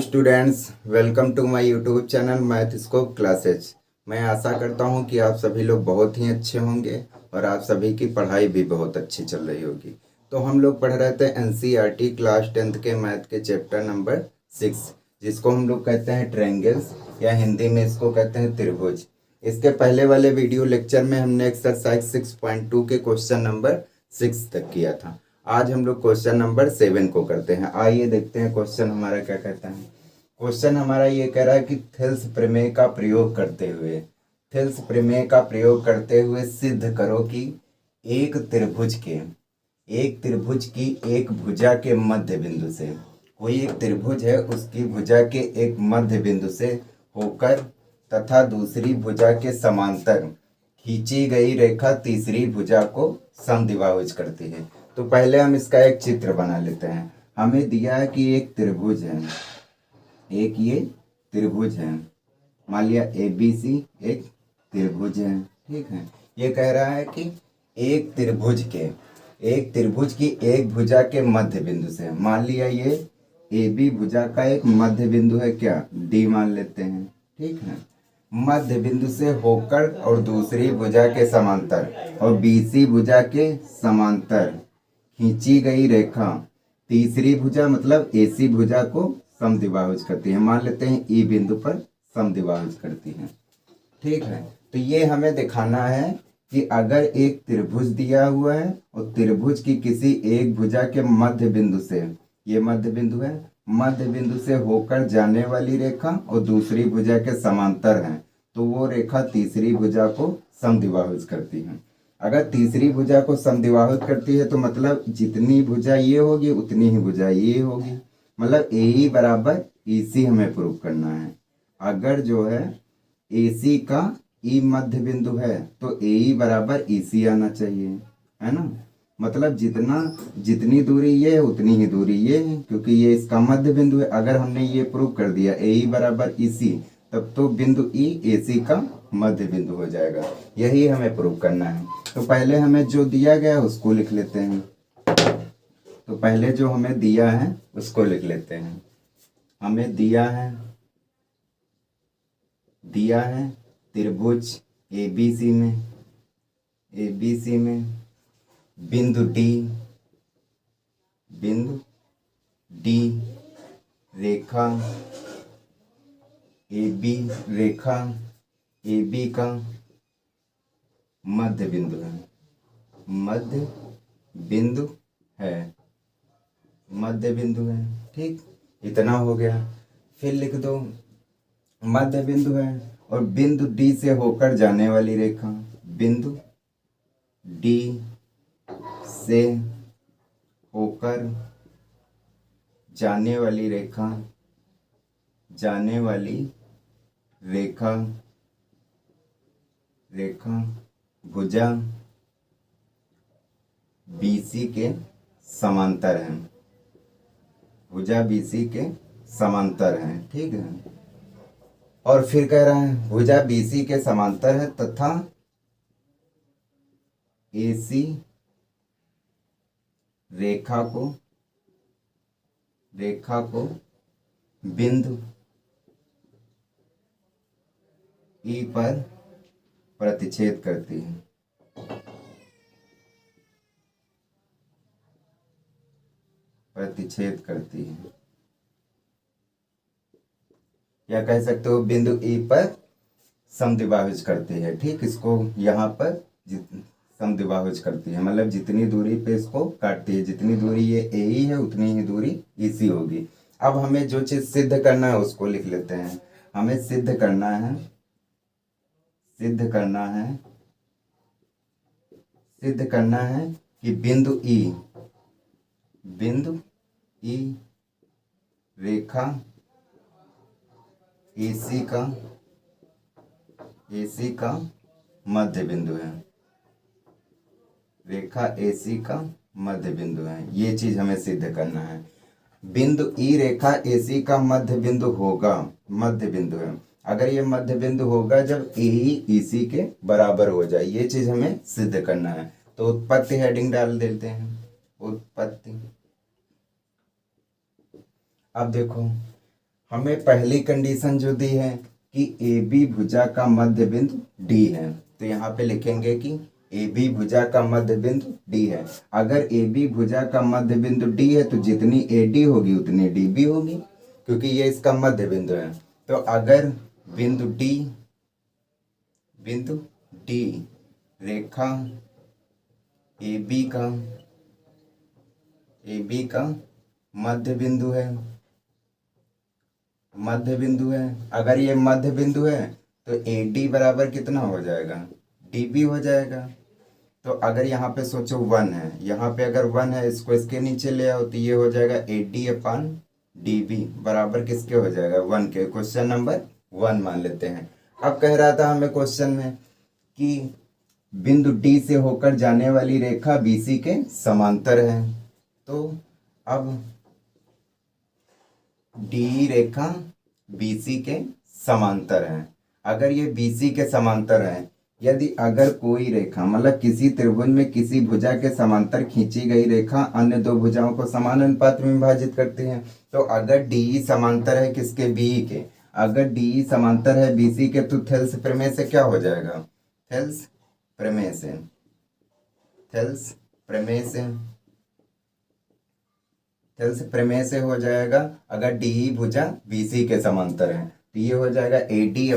Students, welcome to my YouTube channel math scope classes. मैं आशा करता हूं कि आप सभी लोग बहुत ही अच्छे होंगे और आप सभी की पढ़ाई भी बहुत अच्छी चल रही होगी। तो हम लोग पढ़ रहे थे एनसीईआरटी क्लास 10th के मैथ के चैप्टर नंबर 6, जिसको हम लोग कहते हैं ट्रायंगल्स या हिंदी में इसको कहते हैं त्रिभुज। इसके पहले वाले वीडियो लेक्चर में हमने एक्सरसाइज 6.2 के क्वेश्चन नंबर 6 तक किया था। आज हम लोग क्वेश्चन नंबर 7 को करते हैं। आइए देखते हैं क्वेश्चन हमारा क्या कहता है। क्वेश्चन हमारा ये कह रहा है कि थेल्स प्रमेय का प्रयोग करते हुए सिद्ध करो कि एक त्रिभुज की एक भुजा के मध्य बिंदु से, कोई एक त्रिभुज है उसकी भुजा के एक मध्य बिंदु से होकर तथा दूसरी भुजा के समांतर खींची गई रेखा तीसरी भुजा को समद्विभाजित करती है। तो पहले हम इसका एक चित्र बना लेते हैं। हमें दिया है कि एक त्रिभुज है, एक ये त्रिभुज है, मान लिया ABC एक त्रिभुज है, ठीक है। ये कह रहा है कि एक त्रिभुज की एक भुजा के मध्य बिंदु से, मान लिया ये AB भुजा का एक मध्य बिंदु है, क्या D मान लेते हैं, ठीक है। मध्य बिंदु से होकर और दूसरी भुजा के समांतर और BC भुजा के समांतर खींची गई रेखा तीसरी भुजा मतलब AC भुजा को समद्विभाजित करती है। मान लेते हैं E बिंदु पर समद्विभाजित करती है, ठीक है। तो ये हमें दिखाना है कि अगर एक त्रिभुज दिया हुआ है और त्रिभुज की किसी एक भुजा के मध्य बिंदु से, ये मध्य बिंदु है, मध्य बिंदु से होकर जाने वाली रेखा और दूसरी भुजा के समांतर है, तो वो रेखा तीसरी भुजा को समद्विभाजित करती है। अगर तीसरी भुजा को समद्विभाजित करती है तो मतलब जितनी भुजा ये होगी उतनी ही भुजा ये होगी, मतलब AE बराबर EC हमें प्रूव करना है। अगर जो है AC का E मध्य बिंदु है तो AE बराबर EC आना चाहिए, है ना। मतलब जितनी दूरी ये है उतनी ही दूरी ये है, क्योंकि ये इसका मध्य बिंदु है। अगर हमने ये प्रूव कर दिया AE बराबर EC, तब तो बिंदु E AC का मध्य बिंदु हो जाएगा। यही हमें प्रूव करना है। तो पहले हमें जो दिया गया उसको लिख लेते हैं। तो पहले जो हमें दिया है उसको लिख लेते हैं। हमें दिया है त्रिभुज ABC में बिंदु D रेखा AB का मध्य बिंदु है, ठीक। इतना हो गया। फिर लिख दो मध्य बिंदु है और बिंदु D से होकर जाने वाली रेखा, बिंदु D से होकर जाने वाली रेखा भुजा BC के समांतर है, ठीक है। और फिर कह रहा है भुजा BC के समांतर है तथा AC रेखा को बिंदु E पर प्रतिच्छेद करती है, या कह सकते हो बिंदु E पर समद्विभाजित करती है, ठीक। इसको यहाँ पर समद्विभाजित करती है, मतलब जितनी दूरी पे इसको काटती है, जितनी दूरी ये AE है उतनी ही दूरी EC होगी। अब हमें जो चीज सिद्ध करना है उसको लिख लेते हैं। हमें सिद्ध करना है कि बिंदु E रेखा AC का मध्य बिंदु है, ये चीज हमें सिद्ध करना है। बिंदु E रेखा AC का मध्य बिंदु है। अगर ये मध्य बिंदु होगा जब AE EC के बराबर हो जाए, ये चीज हमें सिद्ध करना है। तो उत्पत्ति हेडिंग डाल देते हैं, उत्पत्ति। अब देखो हमें पहली कंडीशन जो दी है कि ए बी भुजा का मध्य बिंदु डी है, तो यहाँ पे लिखेंगे कि ए बी भुजा का मध्य बिंदु डी है। अगर ए बी भुजा का मध्य बिंदु डी है तो जितनी ए डी होगी उतनी डी बी होगी, क्योंकि ये इसका मध्य बिंदु है। तो अगर बिंदु डी रेखा ए बी का मध्य बिंदु है, अगर ये मध्य बिंदु है तो ए डी बराबर कितना हो जाएगा, डी बी हो जाएगा। तो अगर यहाँ पे सोचो 1 है, यहाँ पे अगर 1 है इसको इसके नीचे ले आओ तो ये हो जाएगा A D upon D B बराबर किसके हो जाएगा, 1 के। क्वेश्चन नंबर 1 मान लेते हैं। अब कह रहा था हमें क्वेश्चन में कि बिंदु डी से होकर जाने वाली रेखा बीसी के समांतर है। तो अब डी रेखा बीसी के समांतर है। अगर ये बीसी के समांतर है, यदि अगर कोई रेखा मतलब किसी त्रिभुज में किसी भुजा के समांतर खींची गई रेखा अन्य दो भुजाओं को समान अनुपात में विभाजित करती है, तो अगर डी समांतर है किसके, बी के, अगर डी समांतर है बीसी के, तो थेल्स प्रमेय से क्या हो जाएगा, थेल्स प्रमेय से हो जाएगा। अगर डी भुजा बीसी के समांतर है तो ये हो जाएगा A D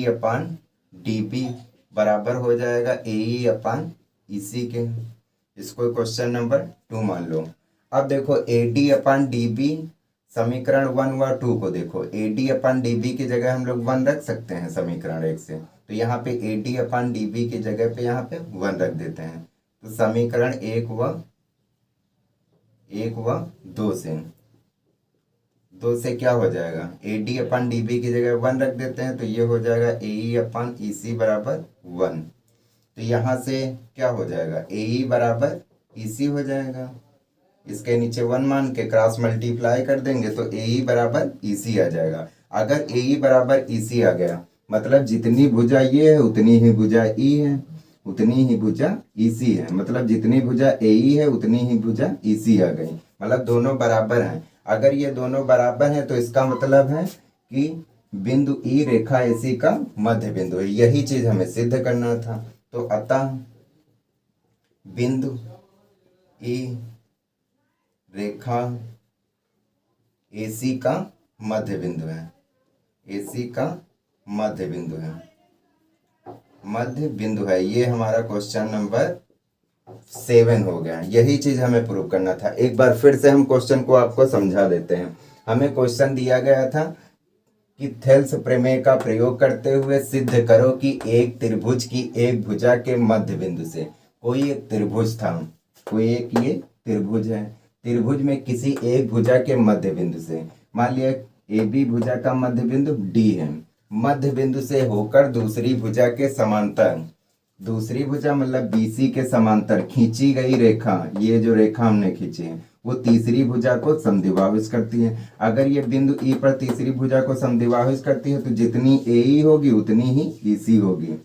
upon D B बराबर हो जाएगा ए ई अपान ई सी के। इसको क्वेश्चन नंबर 2 मान लो। अब देखो A D upon D B समीकरण 1 व 2 को देखो, A D upon D B की जगह हम लोग 1 रख सकते हैं समीकरण 1 से, तो यहाँ पे A D upon D B की जगह पे यहाँ पे 1 रख देते हैं। तो समीकरण 1 व 2 से क्या हो जाएगा, A D upon D B की जगह 1 रख देते हैं, तो ये हो जाएगा ए ई अपान ई सी बराबर 1। तो यहाँ से क्या हो जाएगा, ए ई बराबर ई सी हो जाएगा। इसके नीचे 1 मान के क्रॉस मल्टीप्लाई कर देंगे तो ए ई बराबर ई सी आ जाएगा। अगर ए ई बराबर ई सी आ गया मतलब जितनी भुजा ये है उतनी ही भुजा ई है, उतनी ही भुजा ई सी है, मतलब जितनी भुजा ए ई है उतनी ही भुजा ई सी आ गई, मतलब दोनों बराबर हैं। अगर ये दोनों बराबर हैं तो इसका मतलब है कि बिंदु ई रेखा एसी का मध्य बिंदु है। यही चीज हमें सिद्ध करना था। तो अतः बिंदु ई रेखा एसी का मध्य बिंदु है, एसी का मध्य बिंदु है। ये हमारा क्वेश्चन नंबर 7 हो गया। यही चीज हमें प्रूव करना था। एक बार फिर से हम क्वेश्चन को आपको समझा देते हैं। हमें क्वेश्चन दिया गया था कि थेल्स प्रमेय का प्रयोग करते हुए सिद्ध करो कि एक त्रिभुज की एक भुजा के मध्य बिंदु से, कोई एक त्रिभुज था, कोई एक ये त्रिभुज है, त्रिभुज में किसी एक भुजा के मध्य बिंदु से, मान लिया ए बी भुजा का मध्य बिंदु डी है, मध्य बिंदु से होकर दूसरी भुजा के समांतर, दूसरी भुजा मतलब बीसी के समांतर खींची गई रेखा, ये जो रेखा हमने खींची है वो तीसरी भुजा को समद्विभाजित करती है। अगर ये बिंदु ई पर तीसरी भुजा को समद्विभाजित करती है तो जितनी ए ई होगी उतनी ही ई सी होगी,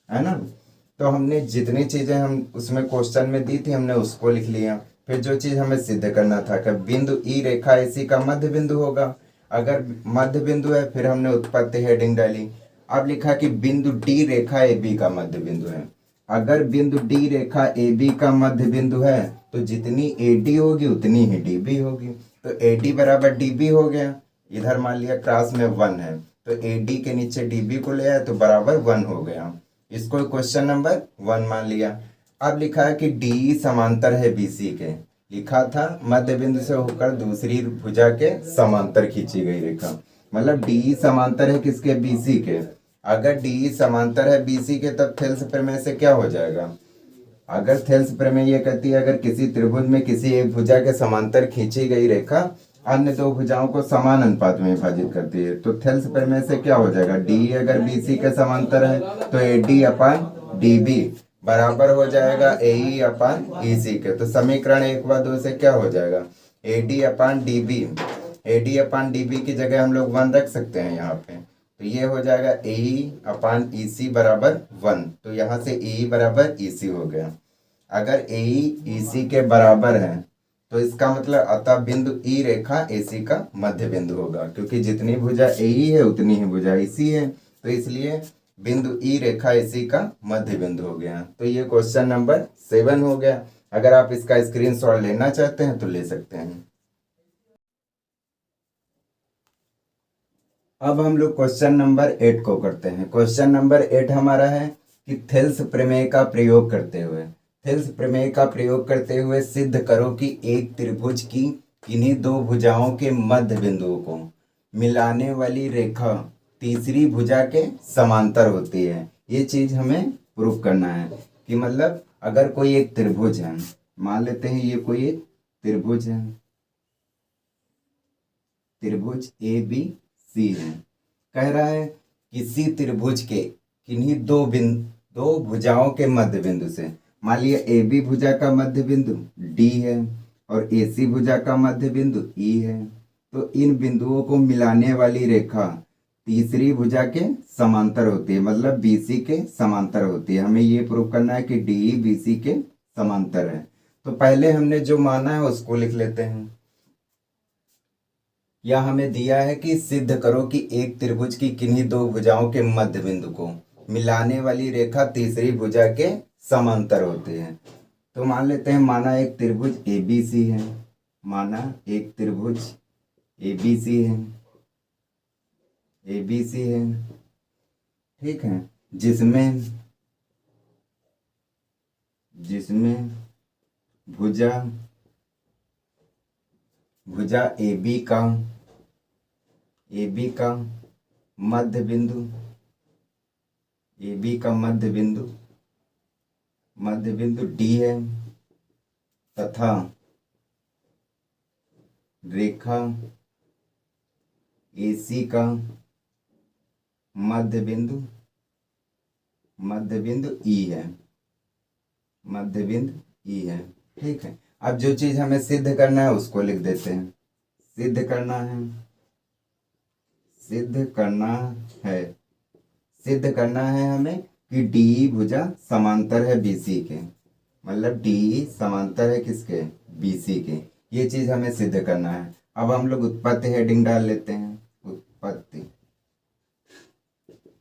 है ना। तो हमने जितनी चीजें हम उसमें क्वेश्चन में दी थी हमने उसको लिख लिया। फिर जो चीज हमें सिद्ध करना था कि बिंदु ई रेखा एसी का मध्य बिंदु होगा। अगर मध्य बिंदु है फिर हमने उत्पत्ति हेडिंग डाली। अब लिखा कि बिंदु डी रेखा ए बी का मध्य बिंदु है। अगर बिंदु डी रेखा ए बी का मध्य बिंदु है तो जितनी ए डी होगी उतनी ही डी बी होगी। तो ए डी बराबर डी बी हो गया। इधर मान लिया क्रॉस में 1 है तो ए डी के नीचे डी बी को ले आया तो बराबर 1 हो गया। इसको क्वेश्चन नंबर 1 मान लिया। अब लिखा है कि डी समांतर है बीसी के, लिखा था मध्य बिंदु से होकर दूसरी भुजा के समांतर खींची गई रेखा, मतलब डी समांतर है किसके, बीसी के। अगर डी समांतर है बीसी के तब थेल्स प्रमेय से क्या हो जाएगा, अगर थेल्स प्रमेय ये कहती है अगर किसी त्रिभुज में किसी एक भुजा के समांतर खींची गई रेखा अन्य दो भुजाओं को समान अनुपात में विभाजित करती है तो थेल्स प्रमेय से क्या हो जाएगा, डी अगर बीसी के समांतर है तो A D upon D B बराबर हो जाएगा ए ई अपान ई सी के। तो समीकरण 1 व 2 से क्या हो जाएगा, A D upon D B, A D upon D B की जगह हम लोग 1 रख सकते हैं यहाँ पे, तो ये हो जाएगा ए ई अपान ई सी बराबर 1। तो यहाँ से ए ई बराबर ई सी हो गया। अगर ए ई ई सी के बराबर है तो इसका मतलब अतः बिंदु ई रेखा एसी का मध्य बिंदु होगा, क्योंकि जितनी भुजा एई है उतनी ही भुजा एसी है, तो इसलिए बिंदु ई रेखा एसी का मध्य बिंदु हो गया। तो ये क्वेश्चन नंबर 7 हो गया। अगर आप इसका स्क्रीनशॉट लेना चाहते हैं तो ले सकते हैं। अब हम लोग क्वेश्चन नंबर 8 को करते हैं। क्वेश्चन नंबर 8 हमारा है कि थेल्स प्रमेय का प्रयोग करते हुए सिद्ध करो कि एक त्रिभुज की किन्हीं दो भुजाओं के मध्य बिंदुओं को मिलाने वाली रेखा तीसरी भुजा के समांतर होती है। ये चीज हमें प्रूफ करना है कि मतलब अगर कोई एक त्रिभुज है, मान लेते हैं ये कोई एक त्रिभुज है, त्रिभुज ए बी सी है। कह रहा है किसी त्रिभुज के किन्हीं दो भुजाओं के मध्य बिंदु से, मान लिया ए बी भुजा का मध्य बिंदु डी है और ए सी भुजा का मध्य बिंदु ई है, तो इन बिंदुओं को मिलाने वाली रेखा तीसरी भुजा के समांतर होती है, मतलब बीसी के समांतर होती है। हमें ये प्रूव करना है कि डी बीसी के समांतर है। तो पहले हमने जो माना है उसको लिख लेते हैं। या हमें दिया है कि सिद्ध करो कि एक त्रिभुज की किन्हीं दो भुजाओं के मध्य बिंदु को मिलाने वाली रेखा तीसरी भुजा के समांतर होती है। तो मान लेते हैं, माना एक त्रिभुज एबीसी है, माना एक त्रिभुज एबीसी है, एबीसी है, ठीक है, जिसमें भुजा ए बी का मध्य बिंदु डी है तथा रेखा एसी का मध्य बिंदु ई है, ठीक है। अब जो चीज हमें सिद्ध करना है उसको लिख देते हैं। सिद्ध करना है हमें कि डी भुजा समांतर है बीसी के, मतलब डी समांतर है किसके, बीसी के। ये चीज हमें सिद्ध करना है। अब हम लोग उत्पत्ति हेडिंग डाल लेते हैं।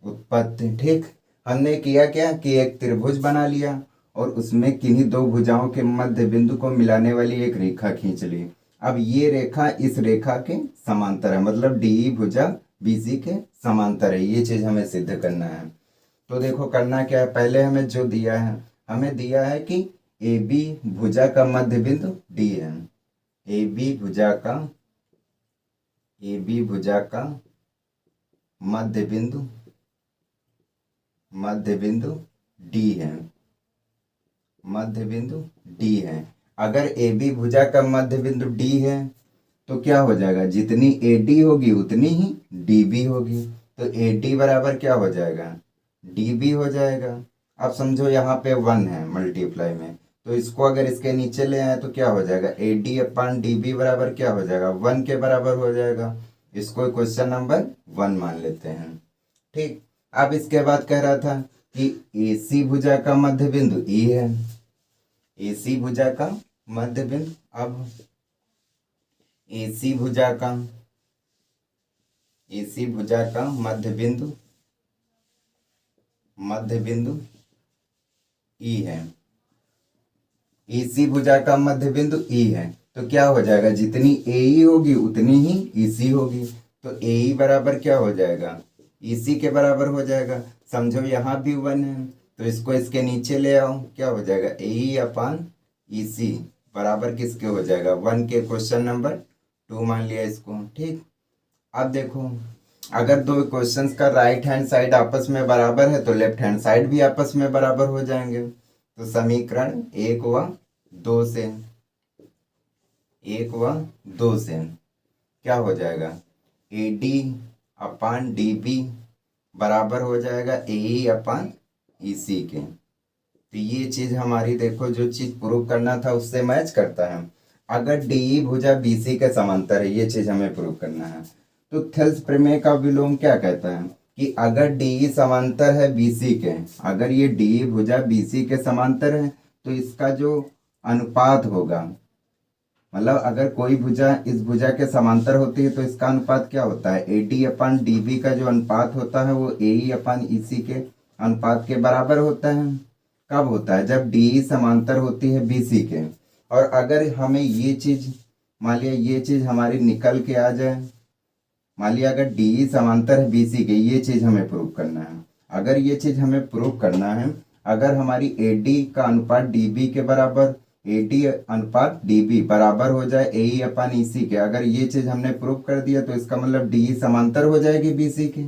उत्पत्ति, ठीक। हमने किया क्या कि एक त्रिभुज बना लिया और उसमें किन्हीं दो भुजाओं के मध्य बिंदु को मिलाने वाली एक रेखा खींच ली। अब ये रेखा इस रेखा के समांतर है, मतलब डी भुजा बीसी के समांतर है। ये चीज हमें सिद्ध करना है। तो देखो करना क्या है, पहले हमें जो दिया है, हमें दिया है कि ए बी भुजा का मध्य बिंदु डी है, ए बी भुजा का मध्य बिंदु डी है। अगर ए बी भुजा का मध्य बिंदु डी है तो क्या हो जाएगा, जितनी ए डी होगी उतनी ही डी बी होगी। तो ए डी बराबर क्या हो जाएगा, डी बी हो जाएगा। अब समझो यहाँ पे 1 है मल्टीप्लाई में, तो इसको अगर इसके नीचे ले आए तो क्या हो जाएगा, A D upon D B बराबर क्या हो जाएगा, 1 के बराबर हो जाएगा। इसको क्वेश्चन नंबर 1 मान लेते हैं, ठीक। अब इसके बाद कह रहा था कि एसी भुजा का मध्य बिंदु ई है, एसी भुजा का मध्य बिंदु। अब एसी भुजा का मध्य बिंदु ई है, एसी भुजा का मध्य बिंदु ई है। तो क्या हो जाएगा, जितनी ए ई होगी उतनी ही ईसी होगी। तो ए ई बराबर क्या हो जाएगा, ईसी के बराबर हो जाएगा। समझो यहाँ भी 1 है तो इसको इसके नीचे ले आओ, क्या हो जाएगा, ए ई अपान ईसी बराबर किसके हो जाएगा, 1 के। क्वेश्चन नंबर 2 मान लिया इसको, ठीक। अब देखो अगर दो क्वेश्चंस का राइट हैंड साइड आपस में बराबर है तो लेफ्ट हैंड साइड भी आपस में बराबर हो जाएंगे। तो समीकरण 1 व 2 से क्या हो जाएगा, A D upon D B बराबर हो जाएगा ए ई अपान ई सी के। तो ये चीज हमारी देखो, जो चीज प्रूव करना था उससे मैच करता है। अगर डी भुजा बीसी के समांतर है, ये चीज हमें प्रूव करना है। तो थेल्स प्रमेय का विलोम क्या कहता है कि अगर डी समांतर है बीसी के, अगर ये डी भुजा बीसी के समांतर है तो इसका जो अनुपात होगा मतलब अगर कोई भुजा इस भुजा के समांतर होती है तो इसका अनुपात क्या होता है, AD अपन DB का जो अनुपात होता है वो AE अपन EC के अनुपात के बराबर होता है। कब होता है, जब DE समांतर होती है BC के। और अगर हमें ये चीज, मान लिया ये चीज हमारी निकल के आ जाए, मान लिया अगर DE समांतर है BC के, ये चीज हमें प्रूव करना है। अगर ये चीज हमें प्रूव करना है, अगर हमारी AD का अनुपात DB के बराबर, AD अनुपात DB बराबर हो जाए AE अपन EC के, अगर ये चीज हमने प्रूव कर दिया तो इसका मतलब DE समांतर हो जाएगी BC के।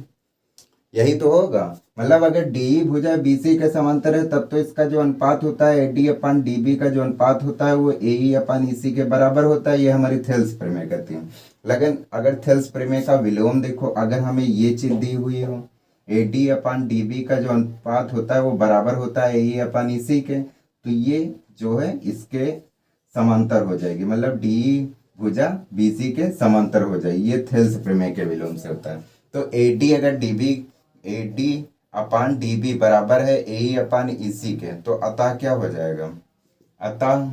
यही तो होगा, मतलब अगर DE भुजा BC के समांतर है तब तो इसका जो अनुपात होता है AD अपन DB का जो अनुपात होता है वो AE अपन EC के बराबर होता है। ये हमारी थेल्स प्रमेय कहती है। लेकिन अगर थेल्स प्रमेय का विलोम देखो, अगर हमें ये चीज दी हुई हो AD अपन DB का जो अनुपात होता है वो बराबर होता है AE अपन EC के, तो ये जो है इसके समांतर हो जाएगी, मतलब DE भुजा BC के समांतर हो जाएगी। ये थेल्स प्रमेय के विलोम से होता है। तो AD अगर AD अपान DB बराबर है AE अपान EC के, तो अतः क्या हो जाएगा, अतः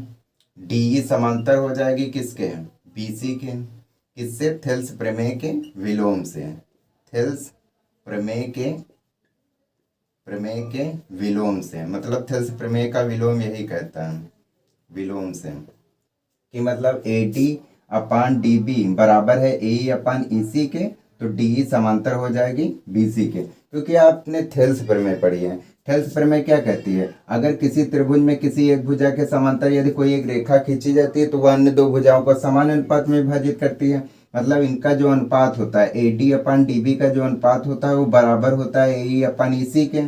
DE समांतर हो जाएगी किसके, BC के। किससे, थेल्स प्रमेय के विलोम से। थेल्स प्रमेय के विलोम से, मतलब थेल्स प्रमेय का विलोम यही कहता है, विलोम से, कि मतलब AD अपान DB बराबर है AE अपान EC के, तो DE समांतर हो जाएगी BC के। क्योंकि आपने थेल्स प्रमेय पढ़ी है। थेल्स प्रमेय क्या कहती है, अगर किसी त्रिभुज में किसी एक भुजा के समांतर यदि कोई एक रेखा खींची जाती है तो वह अन्य दो भुजाओं को समान अनुपात में विभाजित करती है। मतलब इनका जो अनुपात होता है AD अपन DB का जो अनुपात होता है वो बराबर होता है AE अपन EC के।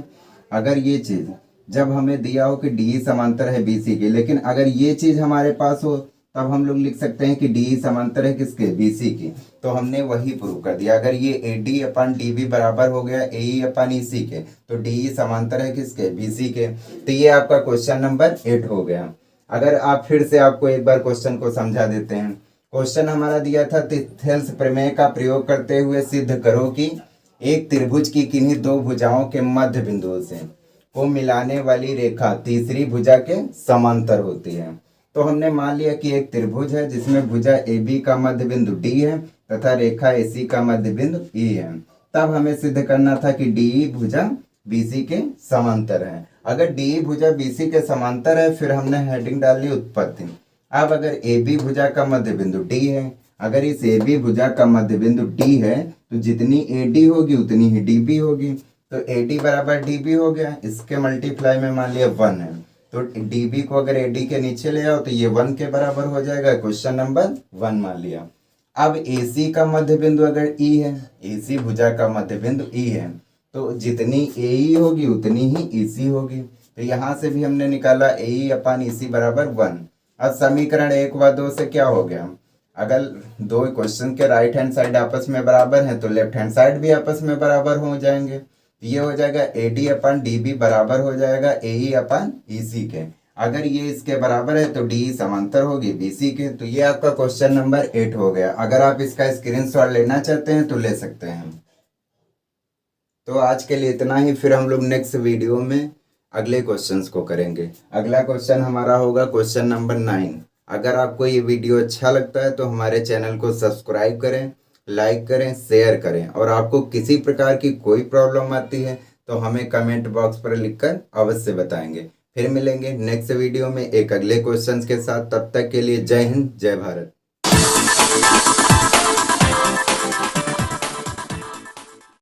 अगर ये चीज जब हमें दिया हो कि DE समांतर है BC के, लेकिन अगर ये चीज हमारे पास हो तब हम लोग लिख सकते हैं कि DE समांतर है किसके, BC की। तो हमने वही प्रूव कर दिया। अगर ये AD अपन DB बराबर हो गया AE अपन EC के, तो DE समांतर है किसके, BC के। तो ये आपका क्वेश्चन नंबर 8 हो गया। अगर आप फिर से आपको एक बार क्वेश्चन को समझा देते हैं। क्वेश्चन हमारा दिया था, थेल्स प्रमेय का प्रयोग करते हुए सिद्ध करो कि एक त्रिभुज की किन्हीं दो भुजाओं के मध्य बिंदुओं से को मिलाने वाली रेखा तीसरी भुजा के समांतर होती है। तो हमने मान लिया कि एक त्रिभुज है जिसमें भुजा AB का मध्य बिंदु D है तथा रेखा AC का मध्य बिंदु E है। तब हमें सिद्ध करना था कि DE भुजा BC के समांतर है। अगर DE भुजा BC के समांतर है, फिर हमने हेडिंग डाल ली उत्पत्ति। अब अगर AB भुजा का मध्य बिंदु D है, अगर इस AB भुजा का मध्य बिंदु D है तो जितनी AD होगी उतनी ही DB होगी। तो AD बराबर DB हो गया, इसके मल्टीप्लाई में मान लिया 1 है, तो DB को अगर AD के नीचे ले आओ तो ये 1 के बराबर हो जाएगा। क्वेश्चन नंबर 1 मान लिया। अब AC का मध्य बिंदु अगर E है, AC भुजा का मध्य बिंदु E है, तो जितनी AE होगी उतनी ही EC होगी। तो यहाँ से भी हमने निकाला AE अपान EC बराबर 1। अब समीकरण 1 व 2 से क्या हो गया, अगर दो क्वेश्चन के राइट हैंड साइड आपस में बराबर हैं तो लेफ्ट हैंड साइड भी आपस में बराबर हो जाएंगे। ये हो जाएगा AD अपन DB बराबर हो जाएगा AE अपन EC के। अगर ये इसके बराबर है तो DE समांतर होगी BC के। तो ये आपका क्वेश्चन नंबर 8 हो गया। अगर आप इसका स्क्रीनशॉट लेना चाहते हैं तो ले सकते हैं। तो आज के लिए इतना ही, फिर हम लोग नेक्स्ट वीडियो में अगले क्वेश्चंस को करेंगे। अगला क्वेश्चन हमारा होगा क्वेश्चन नंबर 9। अगर आपको ये वीडियो अच्छा लगता है तो हमारे चैनल को सब्सक्राइब करें, लाइक करें, शेयर करें। और आपको किसी प्रकार की कोई प्रॉब्लम आती है तो हमें कमेंट बॉक्स पर लिखकर अवश्य बताएंगे। फिर मिलेंगे नेक्स्ट वीडियो में एक अगले क्वेश्चन के साथ। तब तक के लिए जय हिंद, जय भारत।